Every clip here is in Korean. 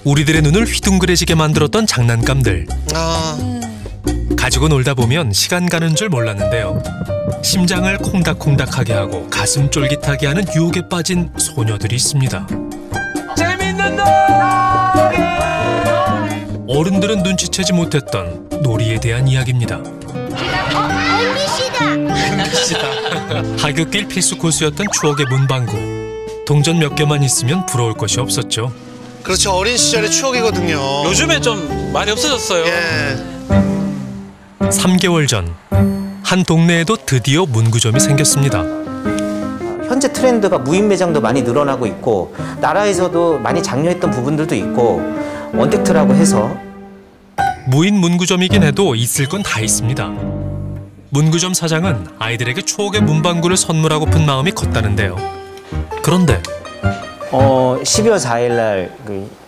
우리들의 눈을 휘둥그레지게 만들었던 장난감들. 가지고 놀다 보면 시간 가는 줄 몰랐는데요. 심장을 콩닥콩닥하게 하고 가슴 쫄깃하게 하는 유혹에 빠진 소녀들이 있습니다. 재밌는 놀이! 어른들은 눈치채지 못했던 놀이에 대한 이야기입니다. MBC다. 하굣길 필수 코스였던 추억의 문방구. 동전 몇 개만 있으면 부러울 것이 없었죠. 그렇죠. 어린 시절의 추억이거든요. 요즘에 좀 많이 없어졌어요. 예. 3개월 전, 한 동네에도 드디어 문구점이 생겼습니다. 현재 트렌드가 무인 매장도 많이 늘어나고 있고 나라에서도 많이 장려했던 부분들도 있고 원택트라고 해서 무인 문구점이긴 해도 있을 건 다 있습니다. 문구점 사장은 아이들에게 추억의 문방구를 선물하고픈 마음이 컸다는데요. 그런데 12월 4일 날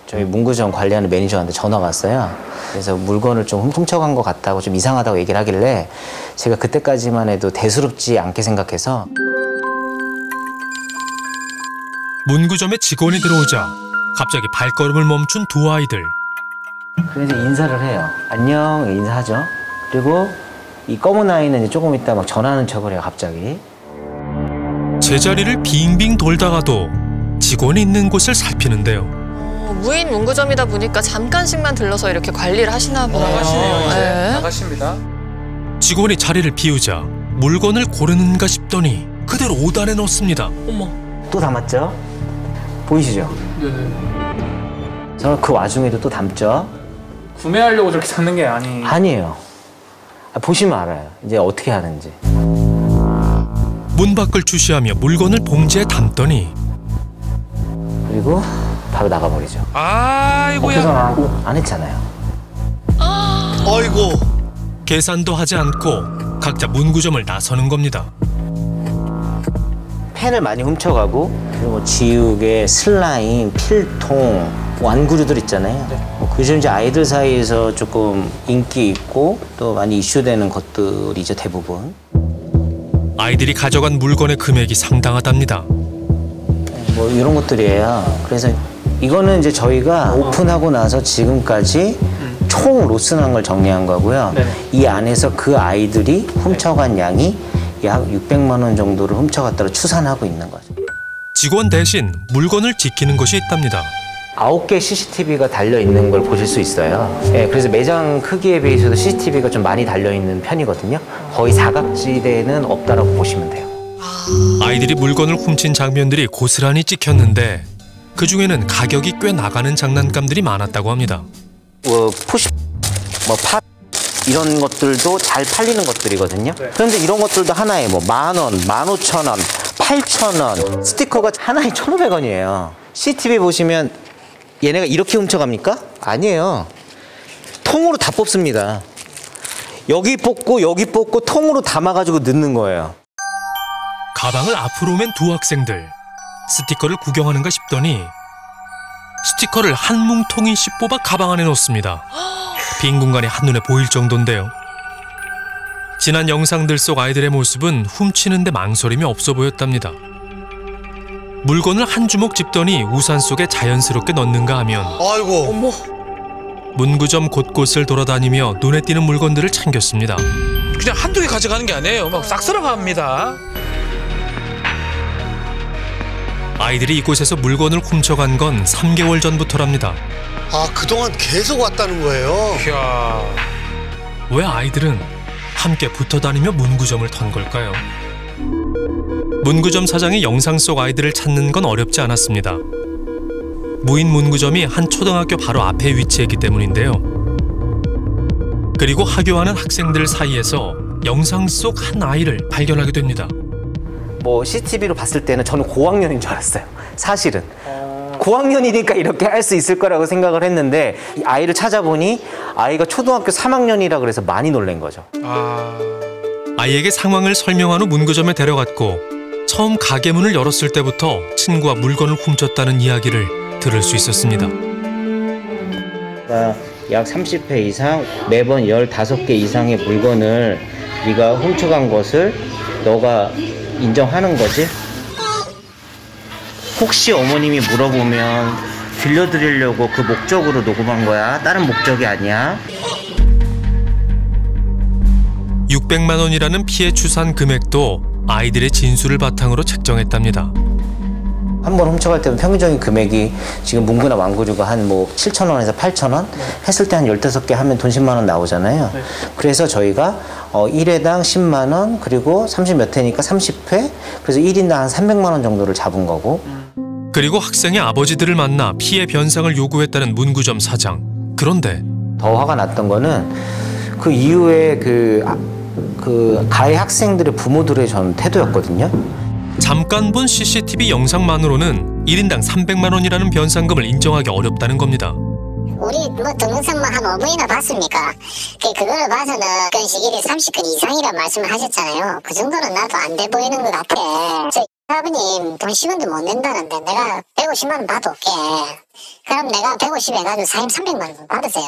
저희 문구점 관리하는 매니저한테 전화가 왔어요. 그래서 물건을 좀 훔쳐간 것 같다고 좀 이상하다고 얘기를 하길래 제가 그때까지만 해도 대수롭지 않게 생각해서 문구점에 직원이 들어오자 갑자기 발걸음을 멈춘 두 아이들. 그래서 인사를 해요. 안녕 인사하죠. 그리고 이 검은 아이는 이제 조금 있다 막 전화하는 척을 해요. 갑자기. 제자리를 빙빙 돌다가도 직원이 있는 곳을 살피는데요. 무인 문구점이다 보니까 잠깐씩만 들러서 이렇게 관리를 하시나 보네요. 나가시네요, 이제. 네. 나가십니다. 직원이 자리를 비우자 물건을 고르는가 싶더니 그대로 5단에 넣습니다. 어머. 또 담았죠? 보이시죠? 네네. 저는 그 와중에도 또 담죠? 구매하려고 저렇게 잡는 게 아니에요. 보시면 알아요. 이제 어떻게 하는지. 문 밖을 주시하며 물건을 봉지에 담더니 그리고 바로 나가버리죠. 아이고야. 계산 안 하고 안 했잖아요. 아이고. 계산도 하지 않고 각자 문구점을 나서는 겁니다. 펜을 많이 훔쳐가고 그리고 뭐 지우개, 슬라임, 필통, 완구류들 있잖아요. 그중 이제 아이들 사이에서 조금 인기 있고 또 많이 이슈되는 것들이죠, 대부분. 아이들이 가져간 물건의 금액이 상당하답니다. 뭐 이런 것들이에요. 그래서 이거는 이제 저희가 오픈하고 나서 지금까지 총 로스난 걸 정리한 거고요. 이 안에서 그 아이들이 훔쳐간 양이 약 600만 원 정도를 훔쳐갔다고 추산하고 있는 거죠. 직원 대신 물건을 지키는 것이 있답니다. 9개 CCTV가 달려있는 걸 보실 수 있어요. 예, 그래서 매장 크기에 비해서도 CCTV가 좀 많이 달려있는 편이거든요. 거의 사각지대는 없다라고 보시면 돼요. 아이들이 물건을 훔친 장면들이 고스란히 찍혔는데 그중에는 가격이 꽤 나가는 장난감들이 많았다고 합니다. 푸시, 팥 이런 것들도 잘 팔리는 것들이거든요. 그런데 이런 것들도 하나에 뭐 10,000원, 15,000원, 8,000원 스티커가 하나에 1,500원이에요. CCTV 보시면 얘네가 이렇게 훔쳐갑니까? 아니에요. 통으로 다 뽑습니다. 여기 뽑고 통으로 담아가지고 넣는 거예요. 가방을 앞으로 맨 두 학생들. 스티커를 구경하는가 싶더니 스티커를 한 뭉텅이씩 뽑아 가방 안에 넣습니다. 빈 공간이 한눈에 보일 정도인데요. 지난 영상들 속 아이들의 모습은 훔치는데 망설임이 없어 보였답니다. 물건을 한 주먹 집더니 우산 속에 자연스럽게 넣는가 하면 아이고. 어머. 문구점 곳곳을 돌아다니며 눈에 띄는 물건들을 챙겼습니다. 그냥 한두 개 가져가는 게 아니에요. 막 싹 쓸어갑니다. 아이들이 이곳에서 물건을 훔쳐간 건 3개월 전부터랍니다. 아, 그동안 계속 왔다는 거예요? 이야. 왜 아이들은 함께 붙어 다니며 문구점을 턴 걸까요? 문구점 사장이 영상 속 아이들을 찾는 건 어렵지 않았습니다. 무인 문구점이 한 초등학교 바로 앞에 위치했기 때문인데요. 그리고 하교하는 학생들 사이에서 영상 속 한 아이를 발견하게 됩니다. 뭐 CCTV로 봤을 때는 저는 고학년인 줄 알았어요. 사실은. 고학년이니까 이렇게 할 수 있을 거라고 생각을 했는데 이 아이를 찾아보니 아이가 초등학교 3학년이라 그래서 많이 놀란 거죠. 아이에게 상황을 설명한 후 문구점에 데려갔고 처음 가게 문을 열었을 때부터 친구와 물건을 훔쳤다는 이야기를 들을 수 있었습니다. 약 30회 이상 매번 15개 이상의 물건을 네가 훔쳐간 것을 너가 인정하는 거지? 혹시 어머님이 물어보면 들려드리려고 그 목적으로 녹음한 거야. 다른 목적이 아니야. 600만 원이라는 피해 추산 금액도 아이들의 진술을 바탕으로 책정했답니다. 한 번 훔쳐갈 때는 평균적인 금액이 지금 문구나 완구류가 한 뭐 7,000원에서 8,000원 했을 때 한 15개 하면 돈 10만 원 나오잖아요. 그래서 저희가 1회당 10만 원 그리고 30몇 회니까 30회 그래서 1인당 한 300만 원 정도를 잡은 거고. 그리고 학생의 아버지들을 만나 피해 변상을 요구했다는 문구점 사장. 그런데 더 화가 났던 거는 그 이후에 그 가해 학생들의 부모들의 전 태도였거든요. 잠깐 본 CCTV 영상만으로는 1인당 300만 원이라는 변상금을 인정하기 어렵다는 겁니다. 우리 뭐 동영상만 한 5분이나 봤습니까? 그거를 봐서는 건식일이 30건 이상이란 말씀을 하셨잖아요. 그 정도는 나도 안 돼 보이는 것 같아. 저 아버님 돈 10원도 못 낸다는데 내가 150만 원 받아올게. 그럼 내가 150 해가지고 4인 300만 원 받으세요.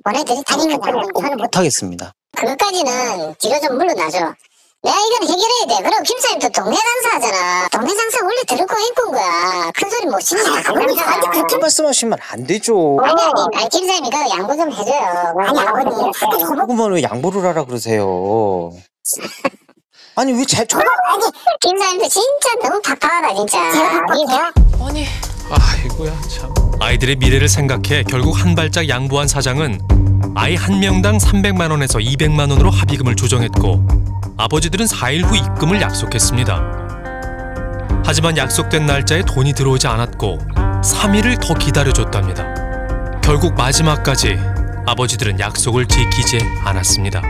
보내드릴 테니까 저는 못하겠습니다. 그것까지는 뒤로 좀 물러나죠. 내가 이건 해결해야 돼. 그리고 김사님도 동네 장사 하잖아. 동네 장사 원래 들고 해꾼 거야. 큰 소리 못 치는 거야. 그렇게 말씀하시면 안 되죠. 아니 김사님이 그 양보 좀 해줘요. 아니 아버님. 그러면 왜 양보를 하라 그러세요? 아니 왜 잘 아니 김사님도 진짜 너무 팍팍하다 진짜. 아니 아이고야 참. 아이들의 미래를 생각해 결국 한 발짝 양보한 사장은 아이 한 명당 300만 원에서 200만 원으로 합의금을 조정했고 아버지들은 4일 후 입금을 약속했습니다. 하지만 약속된 날짜에 돈이 들어오지 않았고 3일을 더 기다려줬답니다. 결국 마지막까지 아버지들은 약속을 지키지 않았습니다.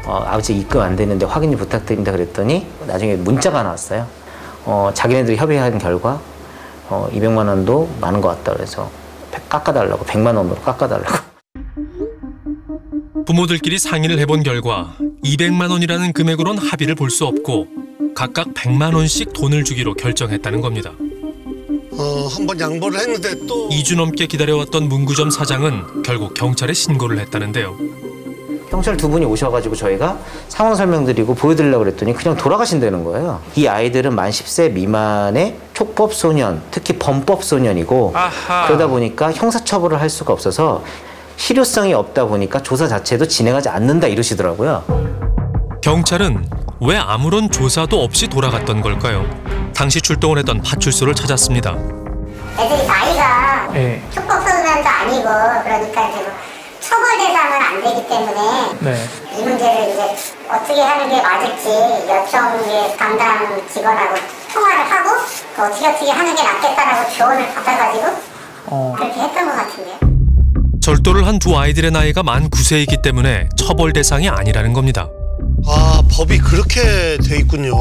아버지 입금 안 되는데 확인 부탁드립니다 그랬더니 나중에 문자가 나왔어요. 자기네들이 협의한 결과 200만 원도 많은 것 같다 그래서 깎아달라고 100만 원으로 깎아달라고. 부모들끼리 상의를 해본 결과 200만 원이라는 금액으론 합의를 볼 수 없고 각각 100만 원씩 돈을 주기로 결정했다는 겁니다. 한번 양보를 했는데 또 2주 넘게 기다려왔던 문구점 사장은 결국 경찰에 신고를 했다는데요. 경찰 두 분이 오셔가지고 저희가 상황 설명드리고 보여드리려고 그랬더니 그냥 돌아가신다는 거예요. 이 아이들은 만 10세 미만의 촉법 소년, 특히 범법 소년이고 아하. 그러다 보니까 형사처벌을 할 수가 없어서 실효성이 없다 보니까 조사 자체도 진행하지 않는다 이러시더라고요. 경찰은 왜 아무런 조사도 없이 돌아갔던 걸까요? 당시 출동을 했던 파출소를 찾았습니다. 애들이 나이가 예. 촉법 소년도 아니고 그러니까 이제 처벌 대상은 안 되기 때문에 네. 이 문제를 이제 어떻게 하는 게 맞을지 여청의 담당 직원하고 통화를 하고 어떻게 하는 게 낫겠다라고 조언을 받아가지고 그렇게 했던 것 같은데요. 절도를 한 두 아이들의 나이가 만 9세이기 때문에 처벌 대상이 아니라는 겁니다. 법이 그렇게 돼 있군요.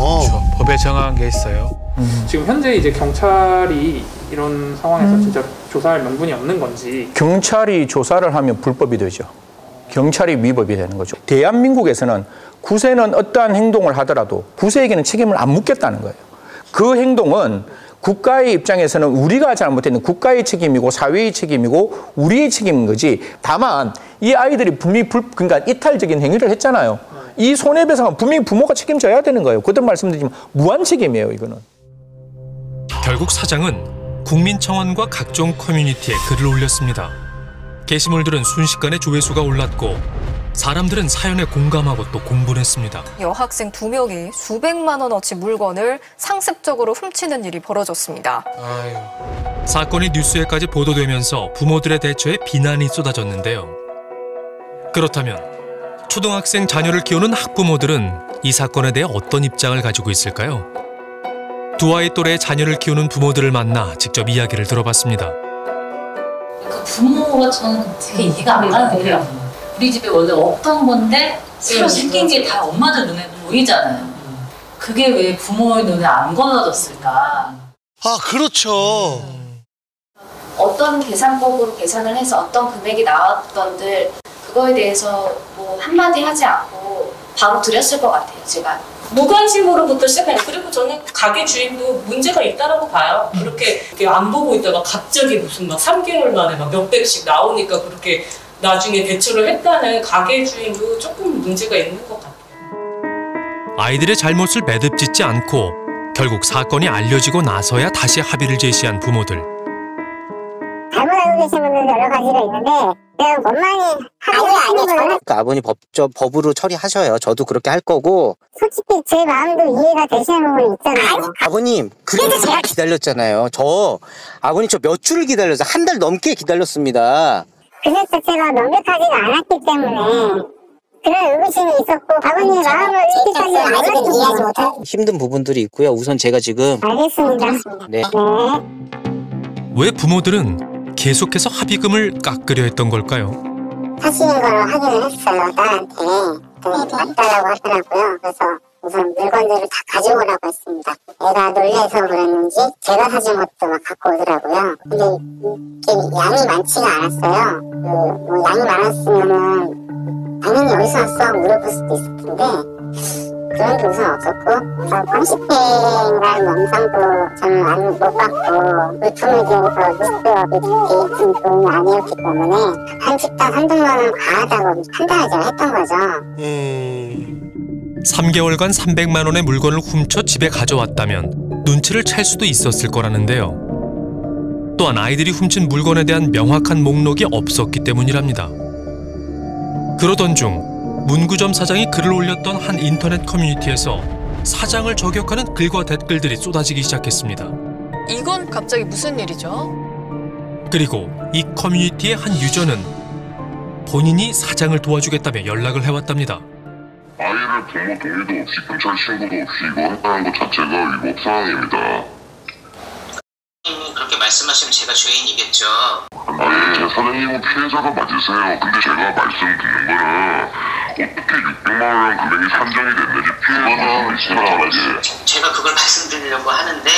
법에 정한 게 있어요. 지금 현재 이제 경찰이 이런 상황에서 진짜 조사할 명분이 없는 건지. 경찰이 조사를 하면 불법이 되죠. 경찰이 위법이 되는 거죠. 대한민국에서는 9세는 어떠한 행동을 하더라도 9세에게는 책임을 안 묻겠다는 거예요. 그 행동은 국가의 입장에서는 우리가 잘못했는 국가의 책임이고 사회의 책임이고 우리의 책임인 거지. 다만 이 아이들이 분명히 그러니까 이탈적인 행위를 했잖아요. 이 손해배상은 분명히 부모가 책임져야 되는 거예요. 그대로 말씀드리지만 무한 책임이에요, 이거는. 결국 사장은 국민청원과 각종 커뮤니티에 글을 올렸습니다. 게시물들은 순식간에 조회수가 올랐고 사람들은 사연에 공감하고 또 공분했습니다. 여학생 2명이 수백만 원어치 물건을 상습적으로 훔치는 일이 벌어졌습니다. 아유. 사건이 뉴스에까지 보도되면서 부모들의 대처에 비난이 쏟아졌는데요. 그렇다면 초등학생 자녀를 키우는 학부모들은 이 사건에 대해 어떤 입장을 가지고 있을까요? 두 아이 또래의 자녀를 키우는 부모들을 만나 직접 이야기를 들어봤습니다. 그 부모가 저는 되게 이해가 안 가는 거예요. 우리 집에 원래 없던 건데 새로 생긴 게 다 엄마들 눈에 보이잖아요. 그게 왜 부모의 눈에 안 걸러졌을까? 그렇죠. 어떤 계산법으로 계산을 해서 어떤 금액이 나왔던들 그거에 대해서 뭐 한마디 하지 않고 바로 드렸을 것 같아요, 제가. 무관심으로부터 시작해요. 그리고 저는 가게 주인도 문제가 있다라고 봐요. 그렇게 안 보고 있다가 갑자기 무슨 막 3개월 만에 막 몇백씩 나오니까 그렇게 나중에 대처를 했다는 가게 주인도 조금 문제가 있는 것 같아요. 아이들의 잘못을 매듭짓지 않고 결국 사건이 알려지고 나서야 다시 합의를 제시한 부모들. 살고 계신 분들 여러 가지가 있는데 그냥 원만히 하는 게 아니고 아버님 법으로 처리하셔요. 저도 그렇게 할 거고. 솔직히 제 마음도 이해가 되시는 부분이 있잖아요. 아버님 그래서 제가 기다렸잖아요. 아버님 저 몇 주를 기다렸어요. 한 달 넘게 기다렸습니다. 그것 자체가 명백하지가 않았기 때문에 그런 의구심이 있었고 아버님의 마음을 이렇게까지 아직은 이해하지 못하고 힘든 부분들이 있고요. 우선 제가 지금 알겠습니다. 네. 왜 부모들은 계속해서 합의금을 깎으려 했던 걸까요? 사실인 걸로 확인을 했어요. 딸한테. 맞다라고 하더라고요. 그래서 우선 물건들을 다 가져오라고 했습니다. 애가 놀래서 그랬는지 제가 사준 것도 막 갖고 오더라고요. 근데 이게 양이 많지가 않았어요. 뭐 양이 많았으면은 당연히 어디서 왔어? 물어볼 수도 있을 텐데 그런 게 우선 없었고 30팽이라는 영상도 저는 못 받고 물품에 대해서 리스트업이 돼 있는 돈이 아니었기 때문에 한 집당 300만 원 과하다고 판단을 했던 거죠. 3개월간 300만 원의 물건을 훔쳐 집에 가져왔다면 눈치를 챌 수도 있었을 거라는데요. 또한 아이들이 훔친 물건에 대한 명확한 목록이 없었기 때문이랍니다. 그러던 중 문구점 사장이 글을 올렸던 한 인터넷 커뮤니티에서 사장을 저격하는 글과 댓글들이 쏟아지기 시작했습니다. 이건 갑자기 무슨 일이죠? 그리고 이 커뮤니티의 한 유저는 본인이 사장을 도와주겠다며 연락을 해왔답니다. 아이를 부모 동의도 없이 경찰 신고도 없이 이거 했다는 것 자체가 위법 사항입니다. 그렇게 말씀하시면 제가 죄인이겠죠. 아니, 제 사장님은 피해자가 맞으세요. 근데 제가 말씀 듣는 거는 어떻게 600만 원 금액이 산정이 됐는지 피해자는 제가 그걸 말씀드리려고 하는데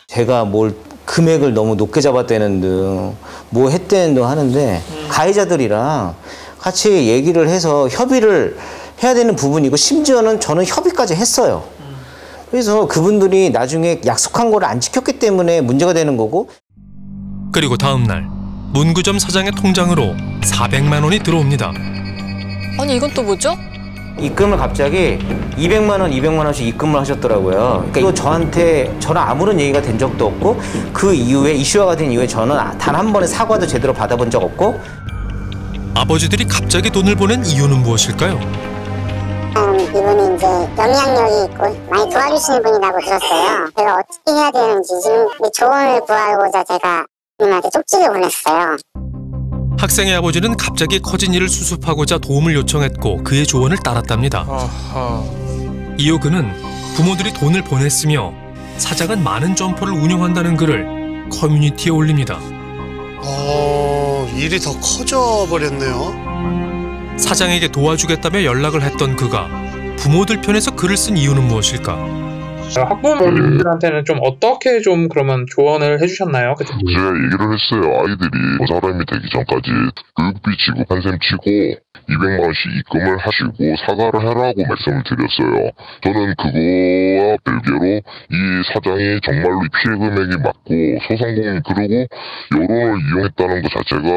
제가 뭘 금액을 너무 높게 잡았다는 등 뭐 했다는 등 하는데 가해자들이랑 같이 얘기를 해서 협의를 해야 되는 부분이고 심지어는 저는 협의까지 했어요. 그래서 그분들이 나중에 약속한 거를 안 지켰기 때문에 문제가 되는 거고. 그리고 다음 날 문구점 사장의 통장으로 400만 원이 들어옵니다. 아니 이건 또 뭐죠? 입금을 갑자기 200만 원씩 입금을 하셨더라고요. 그러니까 이거 저는 아무런 얘기가 된 적도 없고 그 이후에 이슈화가 된 이후에 저는 단 한 번의 사과도 제대로 받아본 적 없고. 아버지들이 갑자기 돈을 보낸 이유는 무엇일까요? 이분이 이제 영향력이 있고 많이 도와주시는 분이라고 들었어요. 제가 어떻게 해야 되는지 지금 조언을 구하고자 제가 이분한테 쪽지를 보냈어요. 학생의 아버지는 갑자기 커진 일을 수습하고자 도움을 요청했고 그의 조언을 따랐답니다. 이후 그는 부모들이 돈을 보냈으며 사장은 많은 점포를 운영한다는 글을 커뮤니티에 올립니다. 일이 더 커져 버렸네요. 사장에게 도와주겠다며 연락을 했던 그가 부모들 편에서 글을 쓴 이유는 무엇일까? 학부모님들한테는 좀 어떻게 좀 그러면 조언을 해주셨나요? 제가 얘기를 했어요. 아이들이 사람이 되기 전까지 교육비 지급한 셈 치고 200만 원씩 입금을 하시고 사과를 하라고 말씀을 드렸어요. 저는 그거와 별개로 이 사장이 정말로 피해 금액이 맞고 소상공인 그러고 여론을 이용했다는 것 자체가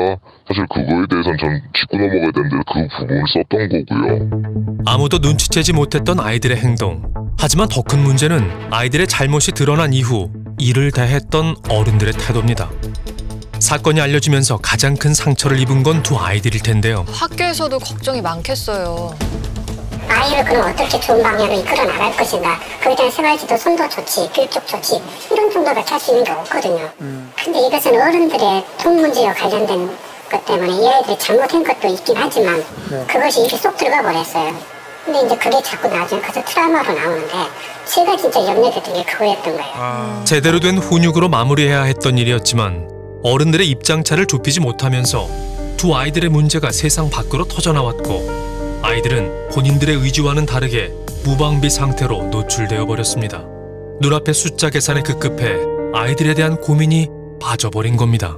사실 그거에 대해서는 전 짚고 넘어가야 되는데 그 부분을 썼던 거고요. 아무도 눈치채지 못했던 아이들의 행동. 하지만 더 큰 문제는 아이들의 잘못이 드러난 이후 이를 대했던 어른들의 태도입니다. 사건이 알려지면서 가장 큰 상처를 입은 건 두 아이들일 텐데요. 학교에서도 걱정이 많겠어요. 아이를 그럼 어떻게 좋은 방향으로 이끌어 나갈 것인가, 그에 대한 생활지도 선도 조치, 교육적 조치 이런 정도가 할 수 있는 게 없거든요. 근데 이것은 어른들의 통문제와 관련된 것 때문에 이 아이들이 잘못한 것도 있긴 하지만 그것이 입에 쏙 들어가 버렸어요. 근데 이제 그게 자꾸 나중에 커서 트라우마로 나오는데 제가 진짜 염려됐던 게 그거였던 거예요. 제대로 된 훈육으로 마무리해야 했던 일이었지만 어른들의 입장차를 좁히지 못하면서 두 아이들의 문제가 세상 밖으로 터져나왔고 아이들은 본인들의 의지와는 다르게 무방비 상태로 노출되어 버렸습니다. 눈앞의 숫자 계산에 급급해 아이들에 대한 고민이 빠져버린 겁니다.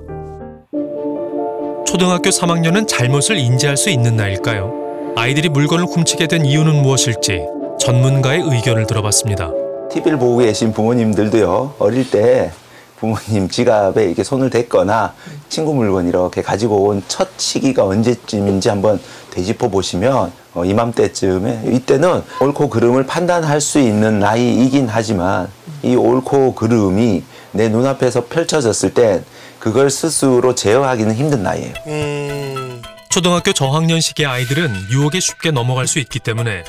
초등학교 3학년은 잘못을 인지할 수 있는 나이일까요? 아이들이 물건을 훔치게 된 이유는 무엇일지 전문가의 의견을 들어봤습니다. TV를 보고 계신 부모님들도요, 어릴 때 부모님 지갑에 이렇게 손을 댔거나 친구 물건 이렇게 가지고 온 첫 시기가 언제쯤인지 한번 되짚어 보시면 이맘때쯤에, 이때는 옳고 그름을 판단할 수 있는 나이이긴 하지만 이 옳고 그름이 내 눈앞에서 펼쳐졌을 땐 그걸 스스로 제어하기는 힘든 나이예요. 초등학교 저학년 시기의 아이들은 유혹에 쉽게 넘어갈 수 있기 때문에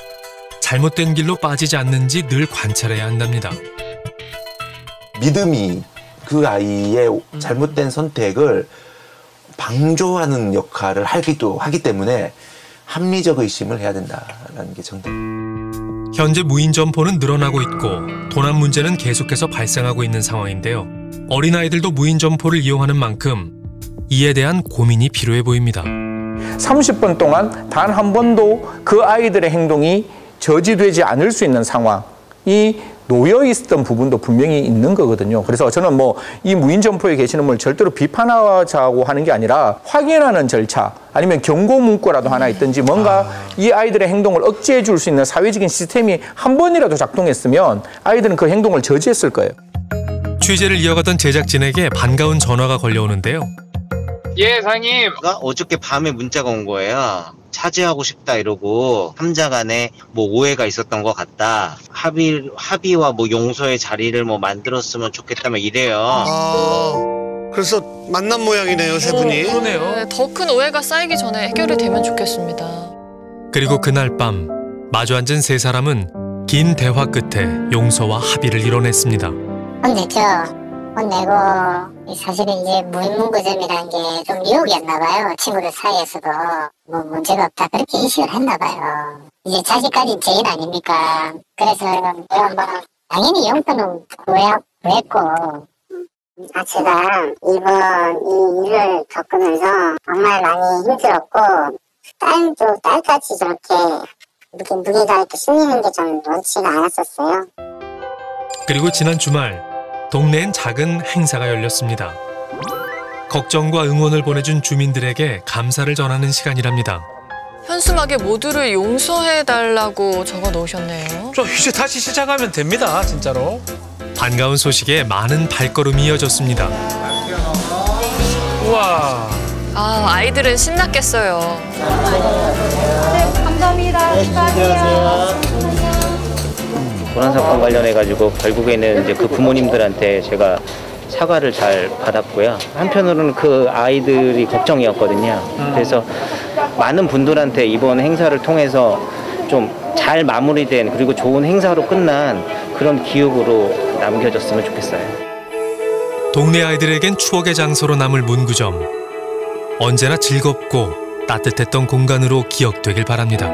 잘못된 길로 빠지지 않는지 늘 관찰해야 한답니다. 믿음이 그 아이의 잘못된 선택을 방조하는 역할을 하기도 하기 때문에 합리적 의심을 해야 된다는 게 정답. 현재 무인 점포는 늘어나고 있고 도난 문제는 계속해서 발생하고 있는 상황인데요. 어린아이들도 무인 점포를 이용하는 만큼 이에 대한 고민이 필요해 보입니다. 30분 동안 단 한 번도 그 아이들의 행동이 저지되지 않을 수 있는 상황이 놓여 있었던 부분도 분명히 있는 거거든요. 그래서 저는 뭐 이 무인 점포에 계시는 분을 절대로 비판하자고 하는 게 아니라 확인하는 절차 아니면 경고 문구라도 하나 있든지 뭔가 이 아이들의 행동을 억제해 줄 수 있는 사회적인 시스템이 한 번이라도 작동했으면 아이들은 그 행동을 저지했을 거예요. 취재를 이어가던 제작진에게 반가운 전화가 걸려오는데요. 예, 사장님. 어저께 밤에 문자가 온 거예요. 차지하고 싶다 이러고 삼자 간에 뭐 오해가 있었던 것 같다. 합의와 뭐 용서의 자리를 뭐 만들었으면 좋겠다며 이래요. 그래서 만난 모양이네요, 세 분이. 그러네요. 더 큰 오해가 쌓이기 전에 해결이 되면 좋겠습니다. 그리고 그날 밤 마주 앉은 세 사람은 긴 대화 끝에 용서와 합의를 이뤄냈습니다. 혼내고 사실은 이제 무인문구점이라는 게 좀 유혹이었나 봐요. 친구들 사이에서도 뭐 문제가 없다 그렇게 인식을 했나 봐요. 이제 자식까지 죄인 아닙니까? 그래서 뭐 당연히 용돈은 구했고 제가 이번 이 일을 겪으면서 정말 많이 힘들었고 딸까지 저렇게 무게가 이렇게 실리는 게 좀 원치가 않았었어요. 그리고 지난 주말 동네엔 작은 행사가 열렸습니다. 걱정과 응원을 보내준 주민들에게 감사를 전하는 시간이랍니다. 현수막에 모두를 용서해달라고 적어 놓으셨네요. 저 이제 다시 시작하면 됩니다, 진짜로. 반가운 소식에 많은 발걸음이 이어졌습니다. 우와. 아이들은 신났겠어요. 네, 감사합니다. 축하드려요. 도난 사건 관련해가지고 결국에는 이제 그 부모님들한테 제가 사과를 잘 받았고요. 한편으로는 그 아이들이 걱정이었거든요. 그래서 많은 분들한테 이번 행사를 통해서 좀 잘 마무리된 그리고 좋은 행사로 끝난 그런 기억으로 남겨졌으면 좋겠어요. 동네 아이들에겐 추억의 장소로 남을 문구점. 언제나 즐겁고 따뜻했던 공간으로 기억되길 바랍니다.